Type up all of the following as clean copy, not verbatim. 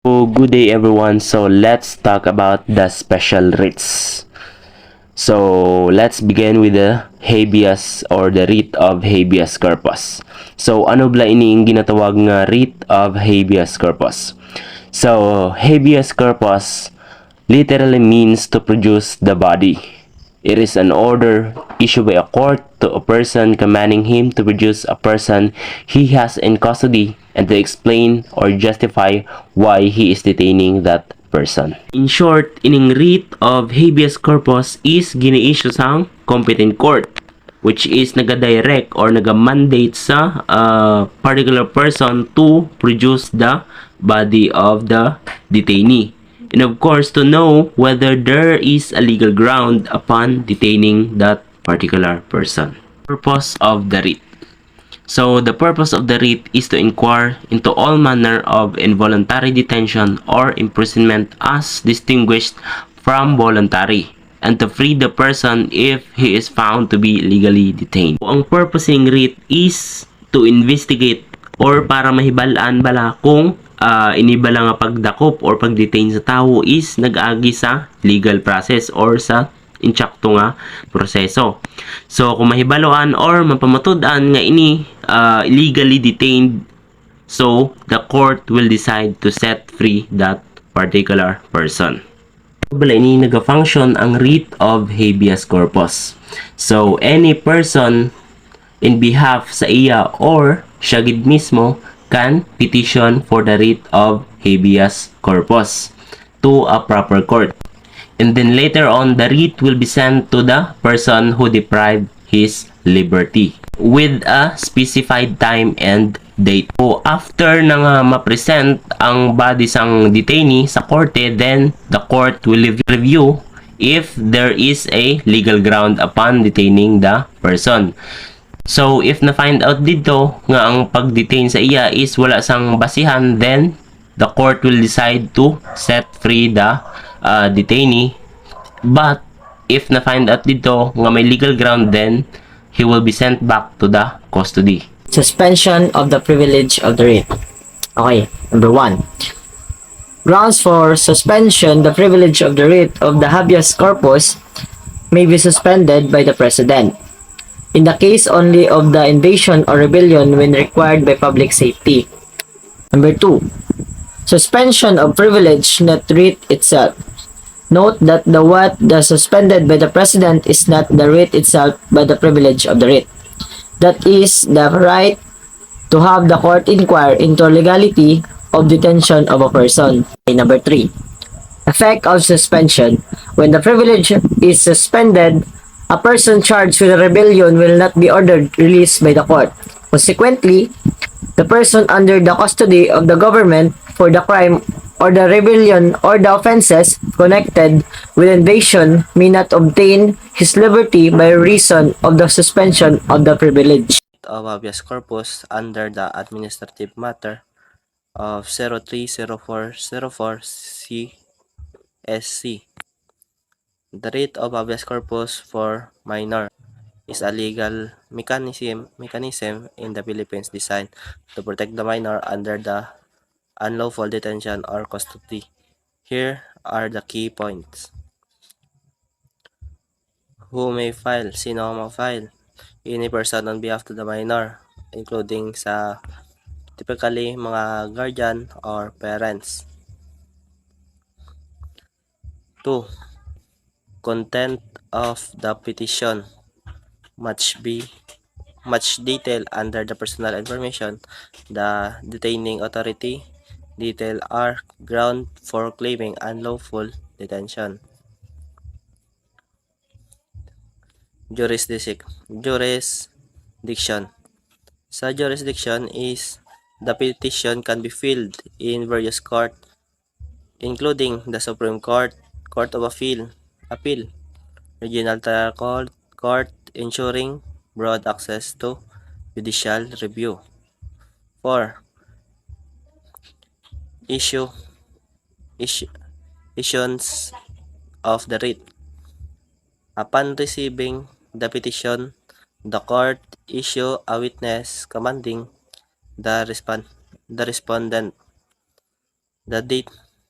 Good day everyone. So let's talk about the special writs. So let's begin with the habeas or the writ of habeas corpus. So ano ba ining ginatawag nga writ of habeas corpus? So habeas corpus literally means to produce the body. It is an order issued by a court to a person commanding him to produce a person he has in custody and to explain or justify why he is detaining that person. In short, ining writ of habeas corpus is gini-issue sa competent court, which is naga-direct or naga-mandate sa particular person to produce the body of the detainee. And of course, to know whether there is a legal ground upon detaining that particular person. Purpose of the writ. So, the purpose of the writ is to inquire into all manner of involuntary detention or imprisonment as distinguished from voluntary, and to free the person if he is found to be legally detained. So, ang purpose ng writ is to investigate or para mahibalaan bala kung inibala nga pagdakop or pagdetain sa tao is nag-agi sa legal process or sa insakto nga proseso. So kung mahibaloan or mapamatudan nga ini illegally detained, so the court will decide to set free that particular person. Bala ini naga-function ang writ of habeas corpus. So any person in behalf sa iya or siya gid mismo can petition for the writ of habeas corpus to a proper court. And then later on, the writ will be sent to the person who deprived his liberty with a specified time and date. So, after na nga ma-present ang body sang detainee sa korte, then the court will review if there is a legal ground upon detaining the person. So, if na-find out dito nga ang pag-detain sa iya is wala sang basihan, then the court will decide to set free the detainee. But, if na-find out dito nga may legal ground, then he will be sent back to the custody. Suspension of the privilege of the writ. Okay, number 1. Grounds for suspension the privilege of the writ of the habeas corpus may be suspended by the President. In the case only of the invasion or rebellion when required by public safety. Number 2. Suspension of privilege, not writ itself. Note that what suspended by the President is not the writ itself but the privilege of the writ. That is the right to have the court inquire into legality of detention of a person. Number 3. Effect of suspension. When the privilege is suspended, a person charged with a rebellion will not be ordered released by the court. Consequently, the person under the custody of the government for the crime or the rebellion or the offenses connected with invasion may not obtain his liberty by reason of the suspension of the privilege. Of habeas corpus under the administrative matter of 030404 CSC. The writ of habeas corpus for minor is a legal mechanism in the Philippines designed to protect the minor under the unlawful detention or custody. Here are the key points. Who may file? Sino ang mag-file? Any person on behalf to the minor, including sa typically mga guardian or parents. 2. Content of the petition much detail under the personal information. The detaining authority detail are ground for claiming unlawful detention. Jurisdiction. Sa jurisdiction is the petition can be filed in various court, including the Supreme Court, Court of Appeal, Regional Trial Court, ensuring broad access to judicial review. 4. Issuance of the writ. Upon receiving the petition, the court issue a witness commanding the respondent the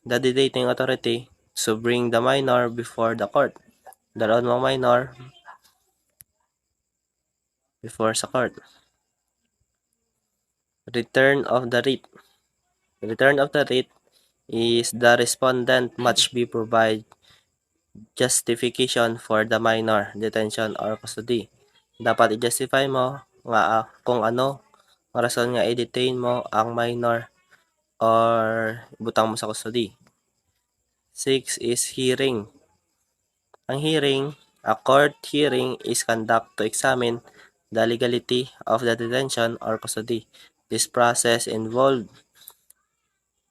detainee authority to bring the minor before the court. Daroon mo minor before sa court. Return of the writ. Return of the writ is the respondent must be provide justification for the minor detention or custody. Dapat i-justify mo nga kung ano ang rason nga i-detain mo ang minor or butang mo sa custody. 6 is hearing. Ang hearing, a court hearing is conduct to examine the legality of the detention or custody. This process involved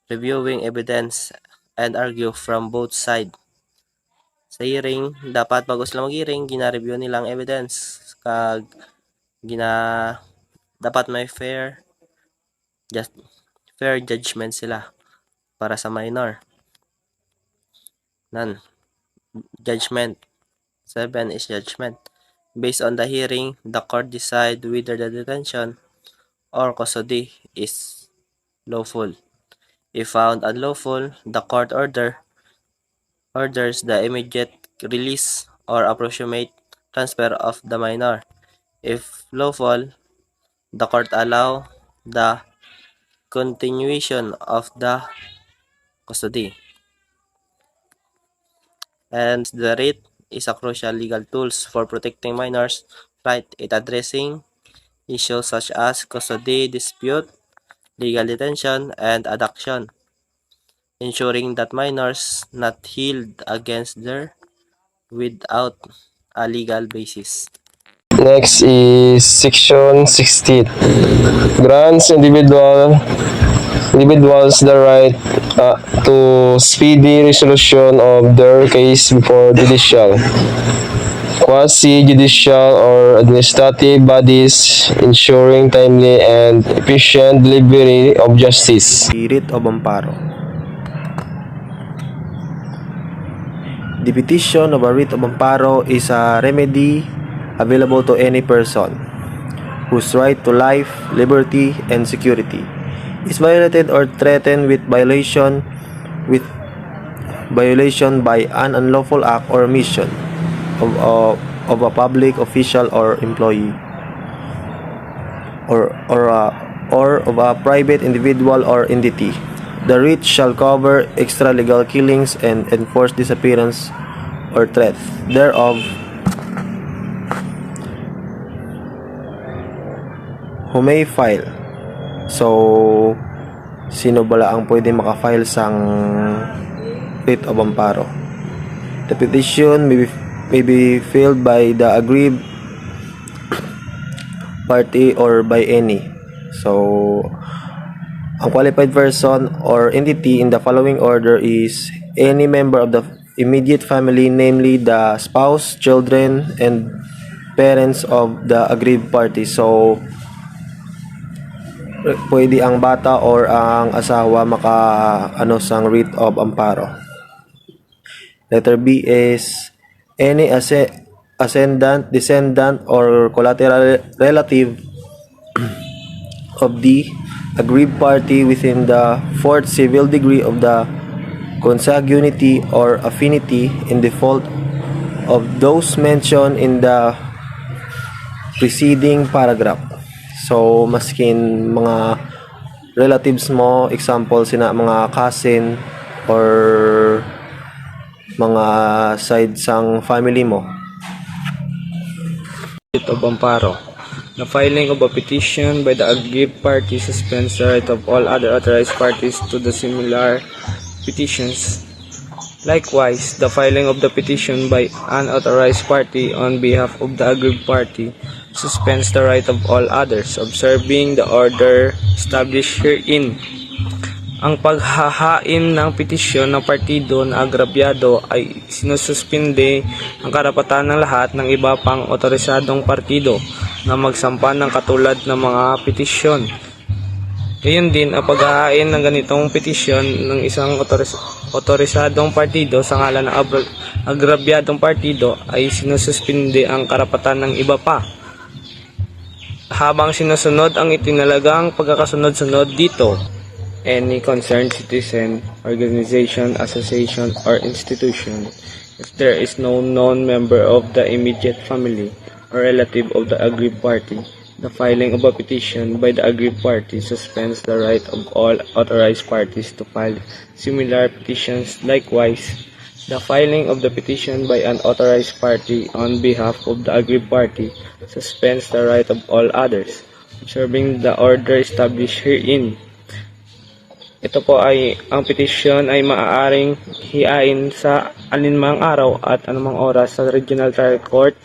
reviewing evidence and argue from both sides. Sa hearing, dapat bago sila mag-hearing, gina-review nilang evidence kag dapat may fair judgment sila para sa minor. Judgment. 7 is judgment. Based on the hearing, the court decide whether the detention or custody is lawful. If found unlawful, the court orders the immediate release or approximate transfer of the minor. If lawful, the court allow the continuation of the custody. And the writ is a crucial legal tool for protecting minors' right in addressing issues such as custody dispute, legal detention, and adoption, ensuring that minors not held against their without a legal basis. Next is Section 16. Grants individuals the right to speedy resolution of their case before judicial, quasi-judicial, or administrative bodies, ensuring timely and efficient delivery of justice. Writ of amparo. The petition of a writ of amparo is a remedy available to any person whose right to life, liberty, and security is violated or threatened with violation by an unlawful act or omission of a public official or employee or of a private individual or entity. The writ shall cover extralegal killings and enforce disappearance or threat thereof. Who may file. So, sino bala ang pwede makafile sang writ of amparo? The petition may be filed by the aggrieved party or by any. So, ang qualified person or entity in the following order is any member of the immediate family, namely the spouse, children, and parents of the aggrieved party. So, pwede ang bata or ang asawa sang writ of amparo. Letter B is any ascendant, descendant, or collateral relative of the aggrieved party within the fourth civil degree of the consanguinity or affinity in default of those mentioned in the preceding paragraph. So, maskin mga relatives mo, example, sina mga cousin or mga side sang family mo. Writ of amparo. The filing of a petition by the aggrieved party suspends the right of all other authorized parties to the similar petitions. Likewise, the filing of the petition by an authorized party on behalf of the aggrieved party suspends the right of all others, observing the order established herein. Ang paghahain ng petisyon ng partido na agrabyado ay sinususpinde ang karapatan ng lahat ng iba pang otorisadong partido na magsampa ng katulad ng mga petisyon. Gayon din ang paghahain ng ganitong petisyon ng isang otorisadong partido sa ngalan ng agrabyadong partido ay sinususpinde ang karapatan ng iba pa. Habang sinusunod ang itinalagang pagkakasunod-sunod dito, any concerned citizen, organization, association, or institution if there is no known member of the immediate family or relative of the aggrieved party. The filing of a petition by the aggrieved party suspends the right of all authorized parties to file similar petitions. Likewise, the filing of the petition by an authorized party on behalf of the aggrieved party suspends the right of all others. Observing the order established herein, ito po ay, ang petisyon ay maaaring hiain sa alinmang araw at anumang oras sa Regional Trial Court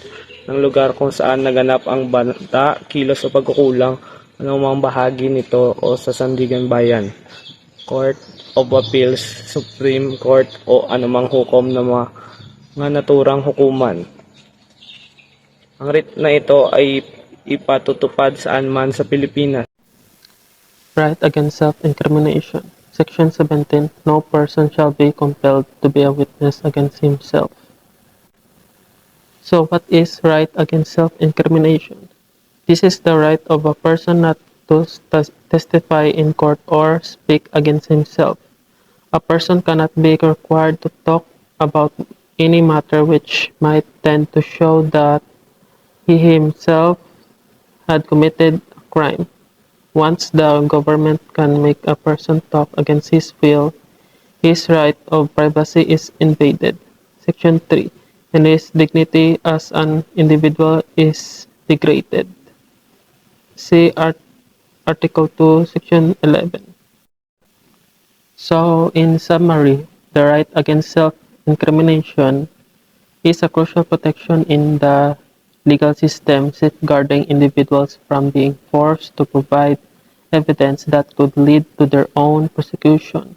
ng lugar kung saan naganap ang banta, kilos o pagkukulang anumang bahagi nito o sa Sandigan Bayan, Court of Appeals, Supreme Court o anumang hukom na mga naturang hukuman. Ang writ na ito ay ipatutupad saan man sa Pilipinas. Right against self-incrimination. Section 17. No person shall be compelled to be a witness against himself. So what is right against self-incrimination? This is the right of a person not to testify in court or speak against himself. A person cannot be required to talk about any matter which might tend to show that he himself had committed a crime. Once the government can make a person talk against his will, his right of privacy is invaded. Section 3. And his dignity as an individual is degraded. See Article 2, Section 11. So, in summary, the right against self-incrimination is a crucial protection in the legal system, safeguarding individuals from being forced to provide evidence that could lead to their own prosecution.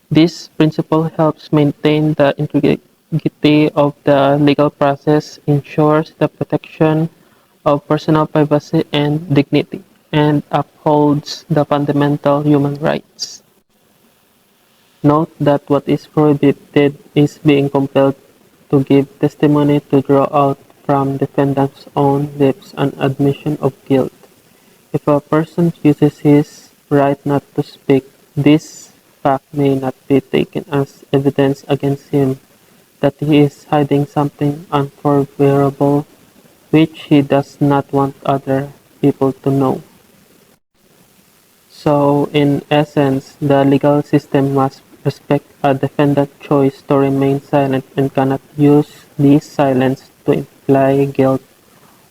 This principle helps maintain the integrity of the legal process, ensures the protection of personal privacy and dignity, and upholds the fundamental human rights. Note that what is prohibited is being compelled to give testimony to draw out from defendant's own lips an admission of guilt. If a person uses his right not to speak, this fact may not be taken as evidence against him that he is hiding something unforbearable which he does not want other people to know. So, in essence, the legal system must respect a defendant's choice to remain silent and cannot use this silence to imply guilt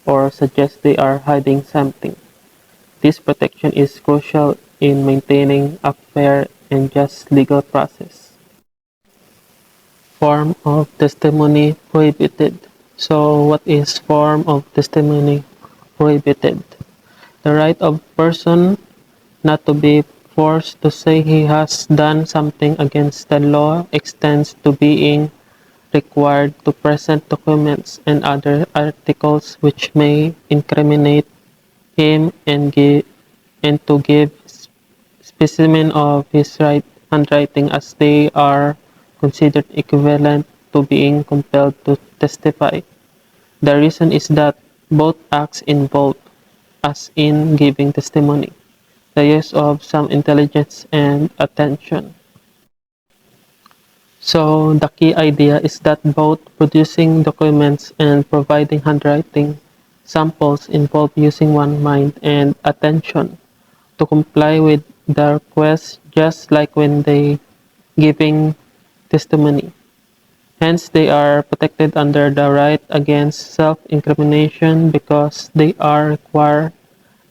or suggest they are hiding something. This protection is crucial in maintaining a fair and just legal process. Form of testimony prohibited. So, what is form of testimony prohibited? The right of person not to be forced to say he has done something against the law extends to being required to present documents and other articles which may incriminate him and to give specimen of his handwriting as they are considered equivalent to being compelled to testify. The reason is that both acts involve, as in giving testimony, the use of some intelligence and attention. So the key idea is that both producing documents and providing handwriting samples involve using one mind and attention to comply with the request, just like when they giving testimony. Hence, they are protected under the right against self-incrimination because they require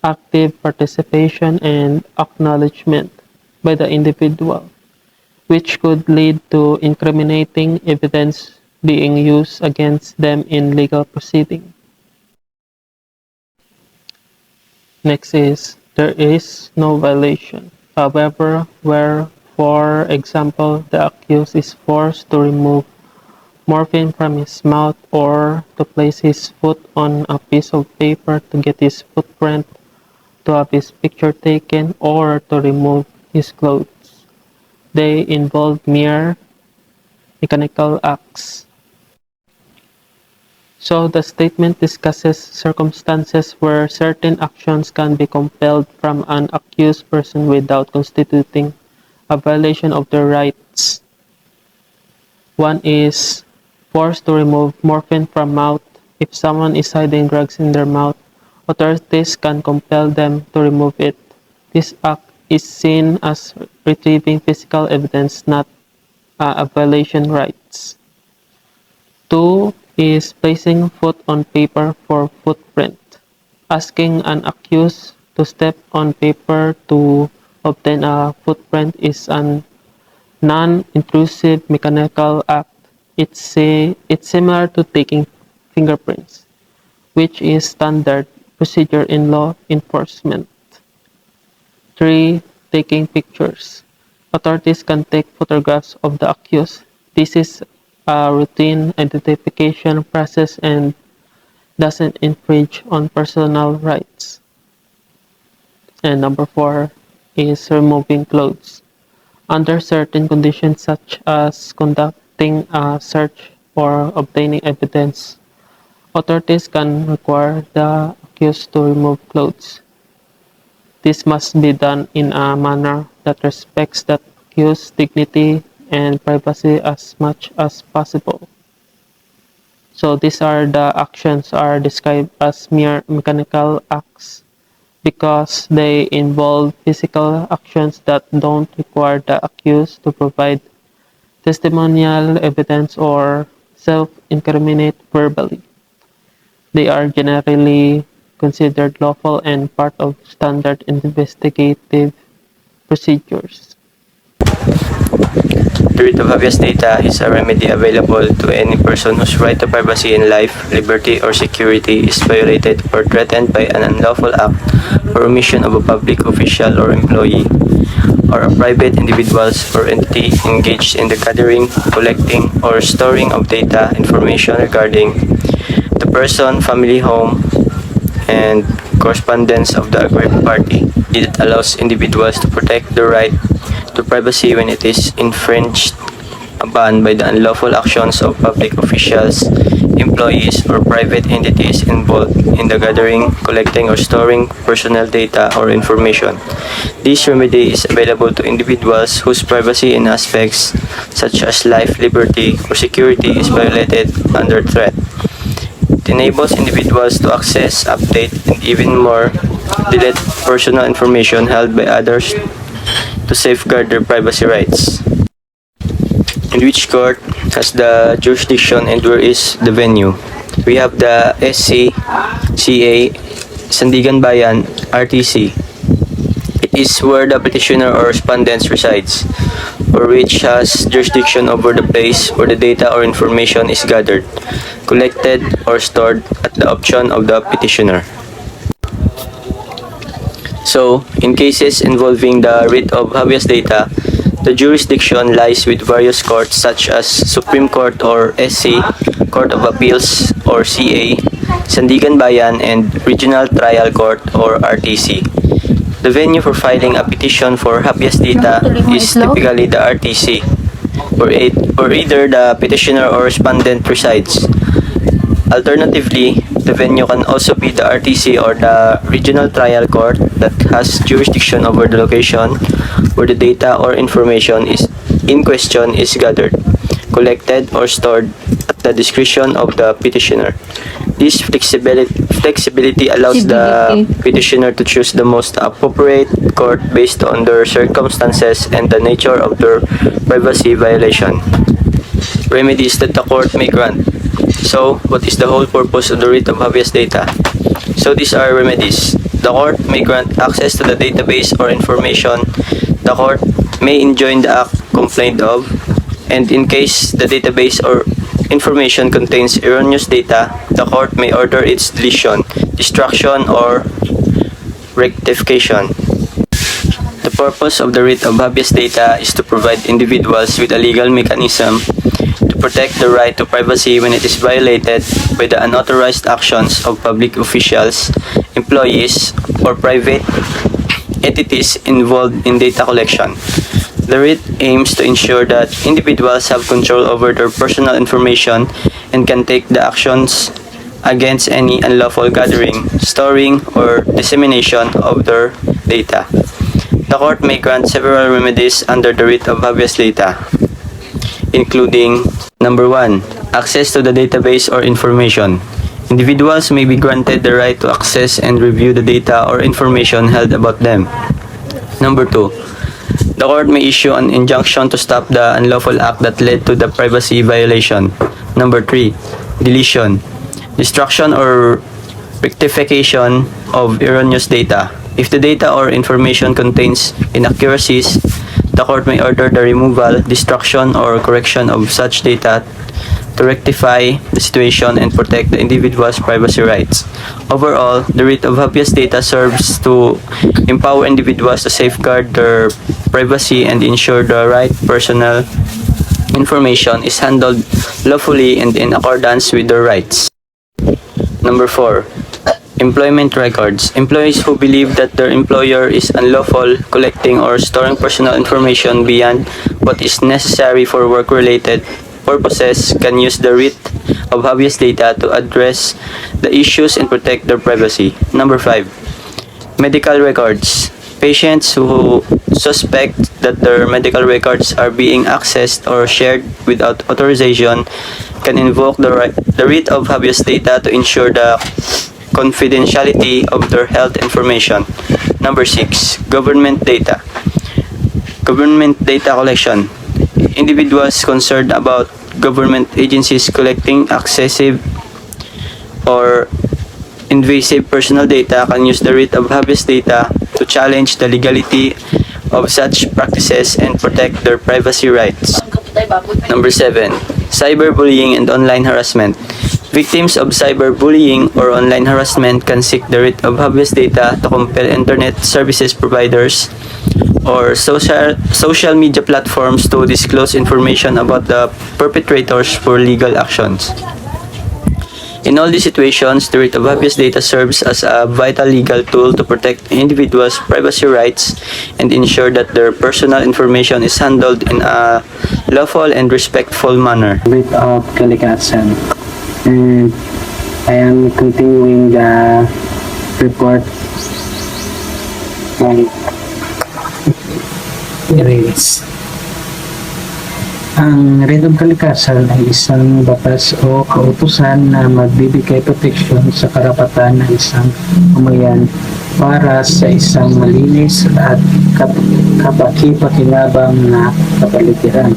active participation and acknowledgement by the individual, which could lead to incriminating evidence being used against them in legal proceeding. Next is, there is no violation. However, where, for example, the accused is forced to remove morphine from his mouth or to place his foot on a piece of paper to get his footprint, to have his picture taken, or to remove his clothes. They involve mere mechanical acts. So the statement discusses circumstances where certain actions can be compelled from an accused person without constituting a violation of their rights. One is force to remove morphine from mouth. If someone is hiding drugs in their mouth, authorities can compel them to remove it. This act is seen as retrieving physical evidence, not a violation rights. Two is placing foot on paper for footprint. Asking an accused to step on paper to obtain a footprint is an non-intrusive mechanical act. It's similar to taking fingerprints, which is standard procedure in law enforcement. 3. Taking pictures. Authorities can take photographs of the accused. This is a routine identification process and doesn't infringe on personal rights. And number 4 is removing clothes. Under certain conditions such as conducting a search or obtaining evidence, authorities can require the accused to remove clothes. This must be done in a manner that respects the accused's dignity and privacy as much as possible. So these are the actions are described as mere mechanical acts because they involve physical actions that don't require the accused to provide testimonial evidence or self-incriminate verbally. They are generally considered lawful and part of standard investigative procedures. The writ of habeas data is a remedy available to any person whose right to privacy in life, liberty, or security is violated or threatened by an unlawful act or omission of a public official or employee, or a private individuals or entity engaged in the gathering, collecting, or storing of data information regarding the person, family, home, and correspondence of the aggrieved party. It allows individuals to protect their right to privacy when it is infringed upon by the unlawful actions of public officials, employees, or private entities involved in the gathering, collecting, or storing personal data or information. This remedy is available to individuals whose privacy in aspects such as life, liberty, or security is violated under threat. It enables individuals to access, update, and even more delete personal information held by others to safeguard their privacy rights. And which court has the jurisdiction and where is the venue? We have the SC, CA, Sandigan Bayan, RTC. It is where the petitioner or respondent resides, or which has jurisdiction over the place where the data or information is gathered, collected, or stored at the option of the petitioner. So, in cases involving the writ of habeas data, the jurisdiction lies with various courts such as Supreme Court or SC, Court of Appeals or CA, Sandigan Bayan, and Regional Trial Court or RTC. The venue for filing a petition for habeas data is typically the RTC, or either the petitioner or respondent resides. Alternatively, the venue can also be the RTC or the Regional Trial Court that has jurisdiction over the location where the data or information is in question is gathered, collected, or stored at the discretion of the petitioner. This flexibility allows the petitioner to choose the most appropriate court based on their circumstances and the nature of their privacy violation. Remedies that the court may grant. So, what is the whole purpose of the writ of habeas data? So, these are remedies. The court may grant access to the database or information. The court may enjoin the act complained of. And in case the database or information contains erroneous data, the court may order its deletion, destruction, or rectification. The purpose of the writ of habeas data is to provide individuals with a legal mechanism to protect the right to privacy when it is violated by the unauthorized actions of public officials, employees, or private entities involved in data collection. The writ aims to ensure that individuals have control over their personal information and can take the actions against any unlawful gathering, storing, or dissemination of their data. The court may grant several remedies under the writ of habeas data, including number 1, access to the database or information. Individuals may be granted the right to access and review the data or information held about them. Number 2, the court may issue an injunction to stop the unlawful act that led to the privacy violation. Number 3, deletion, destruction or rectification of erroneous data. If the data or information contains inaccuracies, the court may order the removal, destruction, or correction of such data to rectify the situation and protect the individual's privacy rights. Overall, the writ of habeas data serves to empower individuals to safeguard their privacy and ensure the right personal information is handled lawfully and in accordance with their rights. Number 4. Employment records. Employees who believe that their employer is unlawful collecting or storing personal information beyond what is necessary for work-related purposes can use the writ of habeas data to address the issues and protect their privacy. Number 5. Medical records. Patients who suspect that their medical records are being accessed or shared without authorization can invoke the writ of habeas data to ensure the confidentiality of their health information. Number 6. Government data. Government data collection. Individuals concerned about government agencies collecting excessive or invasive personal data can use the writ of habeas data to challenge the legality of such practices and protect their privacy rights. Number 7. Cyberbullying and online harassment. Victims of cyberbullying or online harassment can seek the writ of habeas data to compel internet services providers or social media platforms to disclose information about the perpetrators for legal actions. In all these situations, the writ of habeas data serves as a vital legal tool to protect individuals' privacy rights and ensure that their personal information is handled in a lawful and respectful manner. Bit of Kalikasan, and I am continuing the report on grades. Ang Writ of Kalikasan ay isang batas o kautusan na magbibigay proteksyon sa karapatan ng isang umayan para sa isang malinis at kapaki-pakinabang na kapaligiran.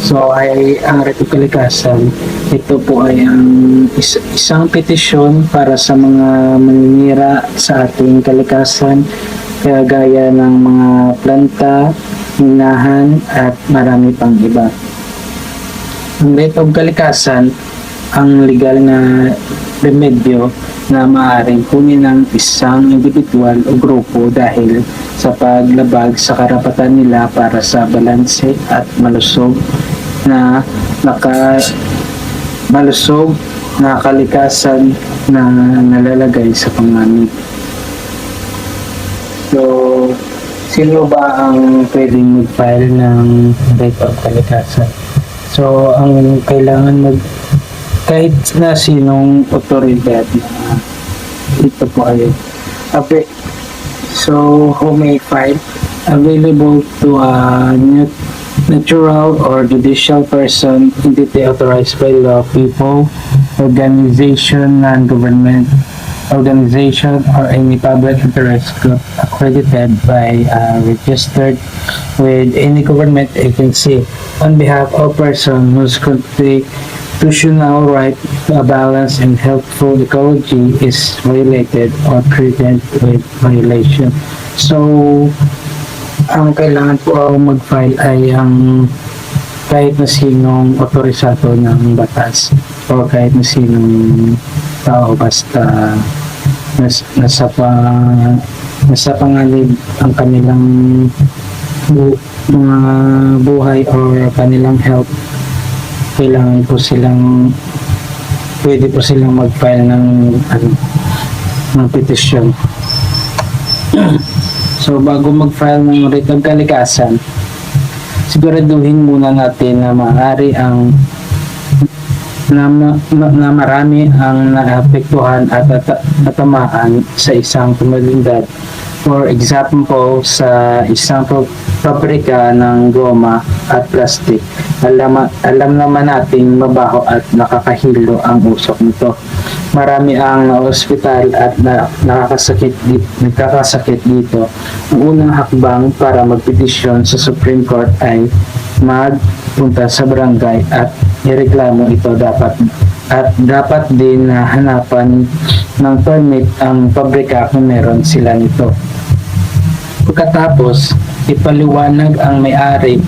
So ang Writ of Kalikasan, ito po ay ang isang petisyon para sa mga maninira sa ating kalikasan, kagaya ng mga planta, minahan at marami pang iba. Ang Writ of Kalikasan ang legal na remedyo na maaaring kunin ng isang individual o grupo dahil sa paglabag sa karapatan nila para sa balanse at malusog na kalikasan na nalalagay sa panganib. So, sino ba ang pwedeng mag-file ng Writ of Kalikasan? So, ang kailangan kahit na sinong otoridad na ito po ay okay. So, who may file? Available to a natural or judicial person, entity authorized by law, people, organization, non-government organization, or any public interest group accredited by registered with any government agency on behalf of person whose constitutional right to a balanced and healthful ecology is violated or threatened with violation. So, ang kailangan po mag-file ay ang kahit na sinong otorisado ng batas o kahit na sinong tao basta nasa panganib ang kanilang mga buhay or kanilang health, kailangan po pwede po silang mag-file ng petisyon. So bago mag-file ng Writ of Kalikasan, siguraduhin muna natin na maaari ang na marami ang naapektuhan at natamaan sa isang komunidad For example, sa isang pabrika ng goma at plastic, alam naman nating mabaho at nakakahilo ang usok nito. Marami ang ospital at nagkakasakit dito. Ang unang hakbang para magpetisyon sa Supreme Court ay magpunta sa barangay at ireklamo ito dapat din na hanapan ng permit ang pabrika kung meron sila nito. Pagkatapos, ipaliwanag ang may-ari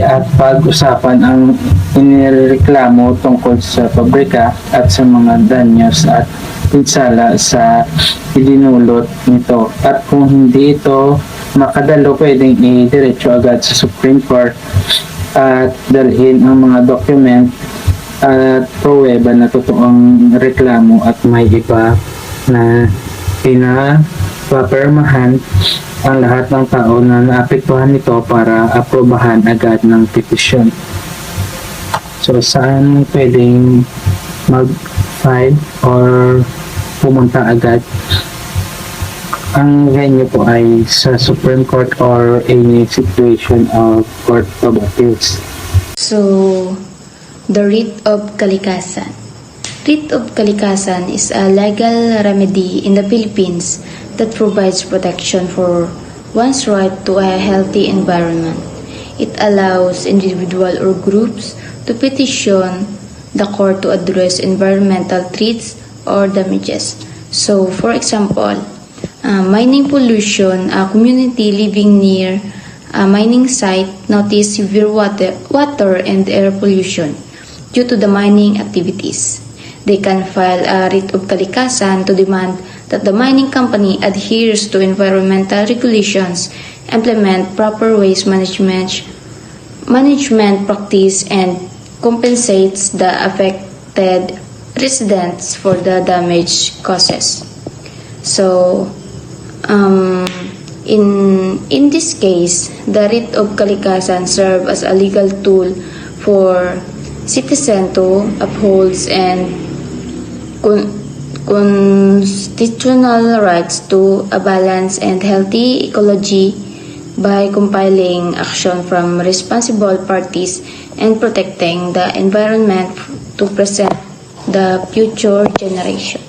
at pag-usapan ang inireklamo tungkol sa pabrika at sa mga danyos at pinsala sa idinulot nito. At kung hindi ito makadalo, pwedeng i-diretso agad sa Supreme Court at dalhin ang mga document at pruweba na totoong reklamo at may iba na pinapapermahan ang lahat ng tao na naapektuhan nito para aprobahan agad ng petisyon. So, saan pwedeng mag-file or pumunta agad? Ang venue po ay sa Supreme Court or any situation of Court of Appeals. So, the writ of kalikasan. Writ of kalikasan is a legal remedy in the Philippines that provides protection for one's right to a healthy environment. It allows individual or groups to petition the court to address environmental threats or damages. So, for example, mining pollution, a community living near a mining site notice severe water and air pollution due to the mining activities. They can file a writ of kalikasan to demand that the mining company adheres to environmental regulations, implement proper waste management practice, and compensates the affected residents for the damage causes. So, in this case, the writ of kalikasan serves as a legal tool for citizens to uphold and constitutional rights to a balanced and healthy ecology by compiling action from responsible parties and protecting the environment to present the future generation.